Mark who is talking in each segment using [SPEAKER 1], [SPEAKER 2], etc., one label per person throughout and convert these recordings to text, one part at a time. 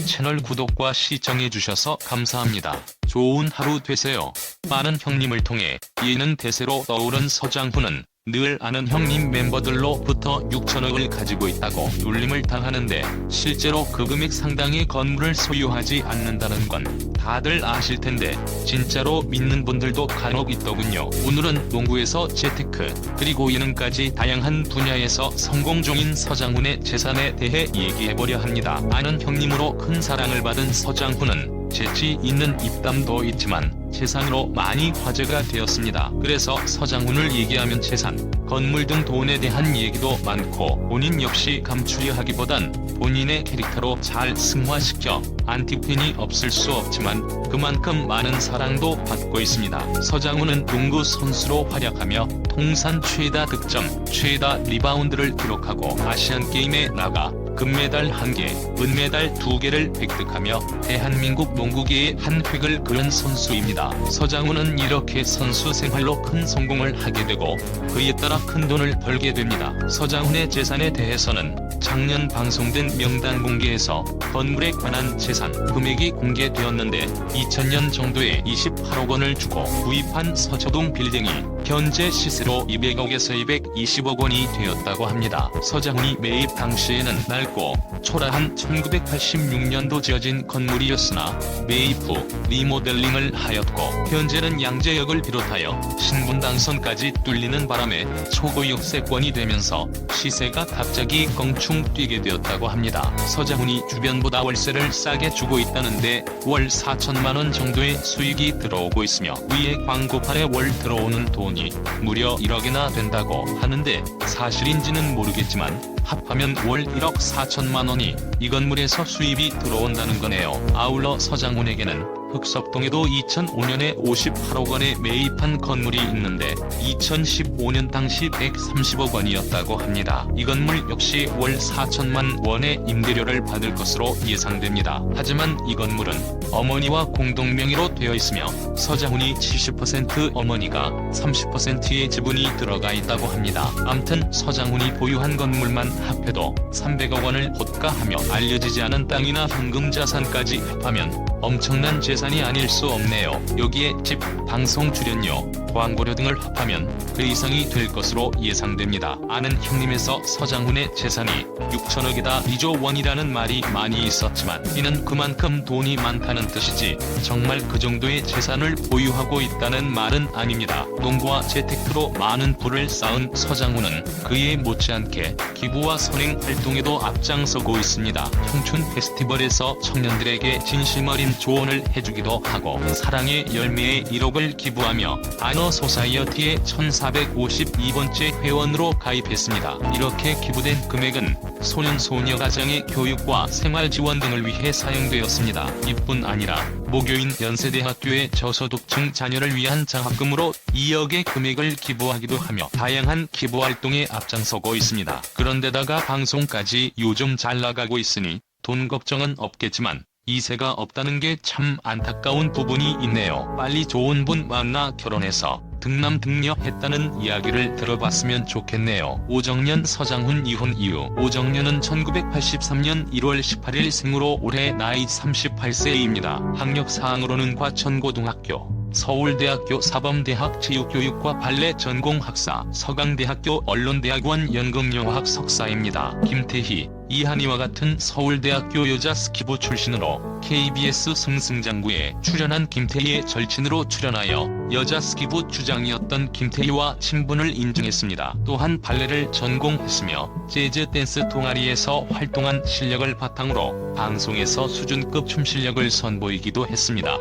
[SPEAKER 1] 채널 구독과 시청해주셔서 감사합니다. 좋은 하루 되세요. 많은 형님을 통해 예능 대세로 떠오른 서장훈은 늘 아는 형님 멤버들로부터 6천억을 가지고 있다고 놀림을 당하는데, 실제로 그 금액 상당의 건물을 소유하지 않는다는 건 다들 아실 텐데 진짜로 믿는 분들도 간혹 있더군요. 오늘은 농구에서 재테크, 그리고 예능까지 다양한 분야에서 성공 중인 서장훈의 재산에 대해 얘기해보려 합니다. 아는 형님으로 큰 사랑을 받은 서장훈은 재치 있는 입담도 있지만 재산으로 많이 화제가 되었습니다. 그래서 서장훈을 얘기하면 재산, 건물 등 돈에 대한 얘기도 많고, 본인 역시 감추려 하기보단 본인의 캐릭터로 잘 승화시켜 안티팬이 없을 수 없지만 그만큼 많은 사랑도 받고 있습니다. 서장훈은 농구 선수로 활약하며 통산 최다 득점, 최다 리바운드를 기록하고 아시안게임에 나가 금메달 1개, 은메달 2개를 획득하며 대한민국 농구계의 한 획을 그은 선수입니다. 서장훈은 이렇게 선수 생활로 큰 성공을 하게 되고 그에 따라 큰 돈을 벌게 됩니다. 서장훈의 재산에 대해서는 작년 방송된 명단 공개에서 건물에 관한 재산 금액이 공개되었는데, 2000년 정도에 28억 원을 주고 구입한 서초동 빌딩이 현재 시세로 200억에서 220억 원이 되었다고 합니다. 서장훈이 매입 당시에는 낡고 초라한 1986년도 지어진 건물이었으나 매입 후 리모델링을 하였고 현재는 양재역을 비롯하여 신분당선까지 뚫리는 바람에 초고역세권이 되면서 시세가 갑자기 껑충 뛰게 되었다고 합니다. 서장훈이 주변보다 월세를 싸게 주고 있다는데 월 4천만 원 정도의 수익이 들어오고 있으며 위에 광고판에 월 들어오는 돈이 무려 1억이나 된다고 하는데, 사실인지는 모르겠지만 합하면 월 1억 4천만 원이 이 건물에서 수입이 들어온다는 거네요. 아울러 서장훈에게는 흑석동에도 2005년에 58억 원에 매입한 건물이 있는데 2015년 당시 130억 원이었다고 합니다. 이 건물 역시 월 4천만 원의 임대료를 받을 것으로 예상됩니다. 하지만 이 건물은 어머니와 공동명의로 되어 있으며 서장훈이 70%, 어머니가 30%의 지분이 들어가 있다고 합니다. 암튼 서장훈이 보유한 건물만 합해도 300억 원을 호가하며 알려지지 않은 땅이나 현금 자산까지 합하면 엄청난 재산이 아닐 수 없네요. 여기에 집, 방송 출연료, 광고료 등을 합하면 그 이상이 될 것으로 예상됩니다. 아는 형님에서 서장훈의 재산이 6천억이다, 2조 원이라는 말이 많이 있었지만 이는 그만큼 돈이 많다는 뜻이지 정말 그 정도의 재산을 보유하고 있다는 말은 아닙니다. 농구와 재테크로 많은 부를 쌓은 서장훈은 그에 못지않게 기부와 선행 활동에도 앞장서고 있습니다. 청춘 페스티벌에서 청년들에게 진심 어린 조언을 해주기도 하고 사랑의 열매에 1억을 기부하며 아너 소사이어티의 1452번째 회원으로 가입했습니다. 이렇게 기부된 금액은 소년 소녀 가정의 교육과 생활 지원 등을 위해 사용되었습니다. 이뿐 아니라 모교인 연세대학교의 저소득층 자녀를 위한 장학금으로 2억의 금액을 기부하기도 하며 다양한 기부 활동에 앞장서고 있습니다. 그런데다가 방송까지 요즘 잘 나가고 있으니 돈 걱정은 없겠지만 이세가 없다는 게 참 안타까운 부분이 있네요. 빨리 좋은 분 만나 결혼해서 등남등녀했다는 이야기를 들어봤으면 좋겠네요. 오정연 서장훈 이혼 이유. 오정연은 1983년 1월 18일 생으로 올해 나이 38세입니다. 학력사항으로는 과천고등학교, 서울대학교 사범대학 체육교육과 발레 전공학사, 서강대학교 언론대학원 연극영화학 석사입니다. 김태희, 이한이와 같은 서울대학교 여자 스키부 출신으로 KBS 승승장구에 출연한 김태희의 절친으로 출연하여 여자 스키부 주장이었던 김태희와 친분을 인증했습니다. 또한 발레를 전공했으며 재즈 댄스 동아리에서 활동한 실력을 바탕으로 방송에서 수준급 춤 실력을 선보이기도 했습니다.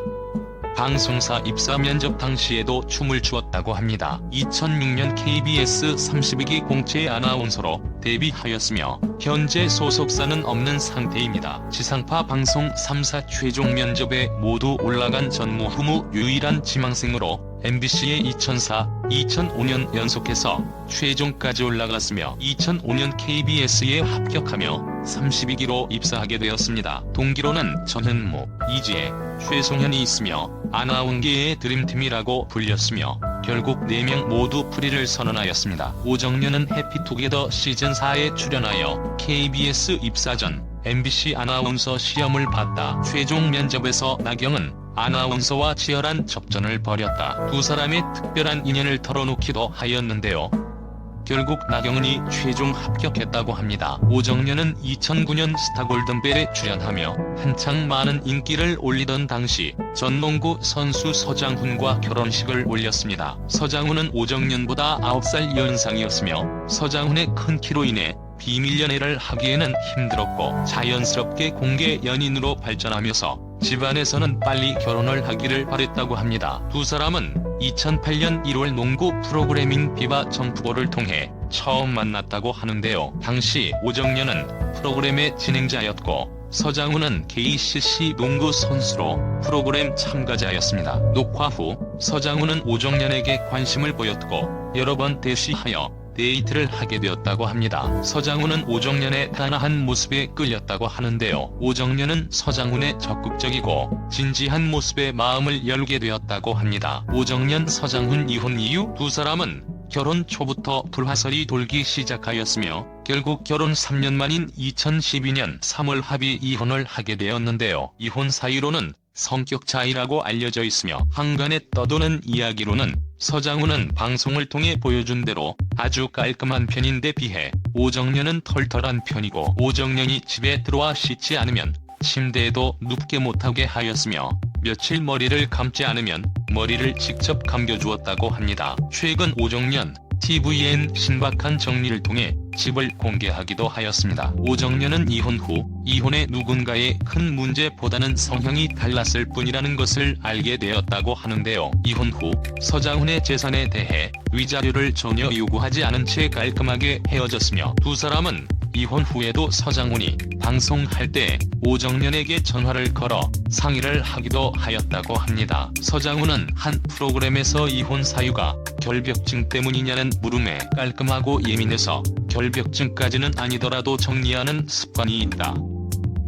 [SPEAKER 1] 방송사 입사 면접 당시에도 춤을 추었다고 합니다. 2006년 KBS 32기 공채 아나운서로 데뷔하였으며 현재 소속사는 없는 상태입니다. 지상파 방송 3사 최종 면접에 모두 올라간 전무후무 유일한 지망생으로 MBC의 2004, 2005년 연속해서 최종까지 올라갔으며 2005년 KBS에 합격하며 32기로 입사하게 되었습니다. 동기로는 전현무, 이지혜, 최송현이 있으며 아나운계의 드림팀이라고 불렸으며 결국 4명 모두 프리를 선언하였습니다. 오정연은 해피투게더 시즌4에 출연하여 KBS 입사 전 MBC 아나운서 시험을 봤다. 최종 면접에서 나경은 아나운서와 치열한 접전을 벌였다. 두 사람의 특별한 인연을 털어놓기도 하였는데요. 결국 나경은이 최종 합격했다고 합니다. 오정연은 2009년 스타 골든벨에 출연하며 한창 많은 인기를 올리던 당시 전 농구 선수 서장훈과 결혼식을 올렸습니다. 서장훈은 오정연보다 9살 연상이었으며 서장훈의 큰 키로 인해 비밀 연애를 하기에는 힘들었고 자연스럽게 공개 연인으로 발전하면서 집안에서는 빨리 결혼을 하기를 바랬다고 합니다. 두 사람은 2008년 1월 농구 프로그래밍 비바 점프볼을 통해 처음 만났다고 하는데요. 당시 오정연은 프로그램의 진행자였고 서장훈은 KCC 농구 선수로 프로그램 참가자였습니다. 녹화 후 서장훈은 오정연에게 관심을 보였고 여러 번 대시하여 데이트를 하게 되었다고 합니다. 서장훈은 오정연의 단아한 모습에 끌렸다고 하는데요. 오정연은 서장훈의 적극적이고 진지한 모습에 마음을 열게 되었다고 합니다. 오정연 서장훈 이혼 이후 두 사람은 결혼 초부터 불화설이 돌기 시작하였으며 결국 결혼 3년 만인 2012년 3월 합의 이혼을 하게 되었는데요. 이혼 사유로는 성격 차이라고 알려져 있으며 한간에 떠도는 이야기로는 서장훈은 방송을 통해 보여준 대로 아주 깔끔한 편인데 비해 오정연은 털털한 편이고 오정연이 집에 들어와 씻지 않으면 침대에도 눕게 못하게 하였으며 며칠 머리를 감지 않으면 머리를 직접 감겨주었다고 합니다. 최근 오정연 TVN 신박한 정리를 통해 집을 공개하기도 하였습니다. 오정연은 이혼 후 이혼에 누군가의 큰 문제보다는 성향이 달랐을 뿐이라는 것을 알게 되었다고 하는데요. 이혼 후 서장훈의 재산에 대해 위자료를 전혀 요구하지 않은 채 깔끔하게 헤어졌으며 두 사람은 이혼 후에도 서장훈이 방송할 때 오정연에게 전화를 걸어 상의를 하기도 하였다고 합니다. 서장훈은 한 프로그램에서 이혼 사유가 결벽증 때문이냐는 물음에 깔끔하고 예민해서 결벽증까지는 아니더라도 정리하는 습관이 있다.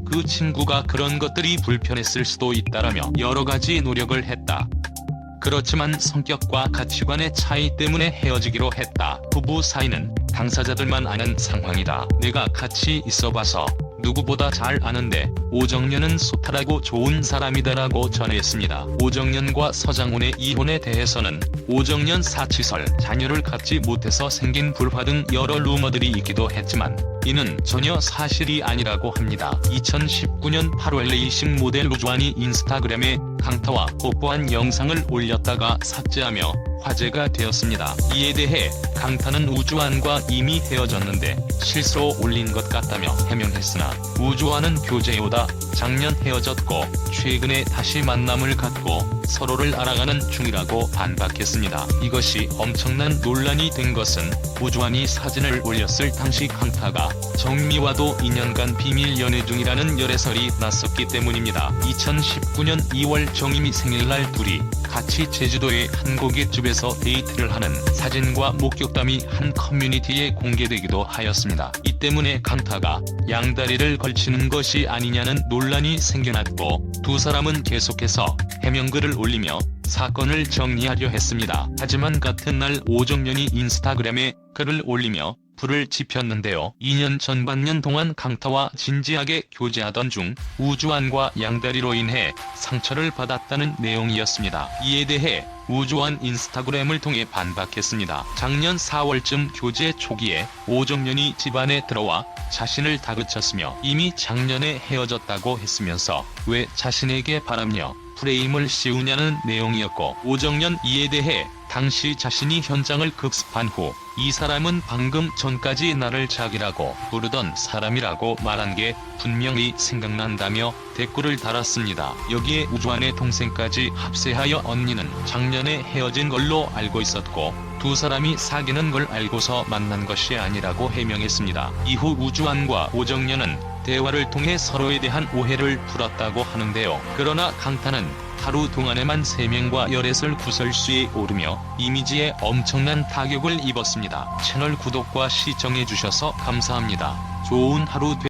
[SPEAKER 1] 그 친구가 그런 것들이 불편했을 수도 있다라며 여러 가지 노력을 했다. 그렇지만 성격과 가치관의 차이 때문에 헤어지기로 했다. 부부 사이는 당사자들만 아는 상황이다. 내가 같이 있어봐서 누구보다 잘 아는데 오정연은 소탈하고 좋은 사람이다라고 전했습니다. 오정연과 서장훈의 이혼에 대해서는 오정연 사치설, 자녀를 갖지 못해서 생긴 불화 등 여러 루머들이 있기도 했지만 이는 전혀 사실이 아니라고 합니다. 2019년 8월 레이싱 모델 우주환이 인스타그램에 강타와 뽀뽀한 영상을 올렸다가 삭제하며 화제가 되었습니다. 이에 대해 강타는 우주환과 이미 헤어졌는데 실수로 올린 것 같다며 해명했으나 우주환은 교제요다. 작년 헤어졌고 최근에 다시 만남을 갖고 서로를 알아가는 중이라고 반박했습니다. 이것이 엄청난 논란이 된 것은 우주환이 사진을 올렸을 당시 강타가 정미와도 2년간 비밀 연애 중이라는 열애설이 났었기 때문입니다. 2019년 2월 정미 생일날 둘이 같이 제주도의 한 고깃집에서 데이트를 하는 사진과 목격담이 한 커뮤니티에 공개되기도 하였습니다. 이 때문에 강타가 양다리를 걸치는 것이 아니냐는 논란이 생겨났고 두 사람은 계속해서 해명글을 올리며 사건을 정리하려 했습니다. 하지만 같은 날 오정연이 인스타그램에 글을 올리며 불을 지폈는데요. 2년 전반년 동안 강타와 진지하게 교제하던 중 우주환과 양다리로 인해 상처를 받았다는 내용이었습니다. 이에 대해 우주환 인스타그램을 통해 반박했습니다. 작년 4월쯤 교제 초기에 오정연이 집안에 들어와 자신을 다그쳤으며 이미 작년에 헤어졌다고 했으면서 왜 자신에게 바람녀 프레임을 씌우냐는 내용이었고 오정연 이에 대해 당시 자신이 현장을 급습한 후 이 사람은 방금 전까지 나를 자기라고 부르던 사람이라고 말한 게 분명히 생각난다며 댓글을 달았습니다. 여기에 우주환의 동생까지 합세하여 언니는 작년에 헤어진 걸로 알고 있었고 두 사람이 사귀는 걸 알고서 만난 것이 아니라고 해명했습니다. 이후 우주환과 오정연은 대화를 통해 서로에 대한 오해를 풀었다고 하는데요. 그러나 강타는 하루 동안에만 3명과 열애설 구설수에 오르며 이미지에 엄청난 타격을 입었습니다. 채널 구독과 시청해주셔서 감사합니다. 좋은 하루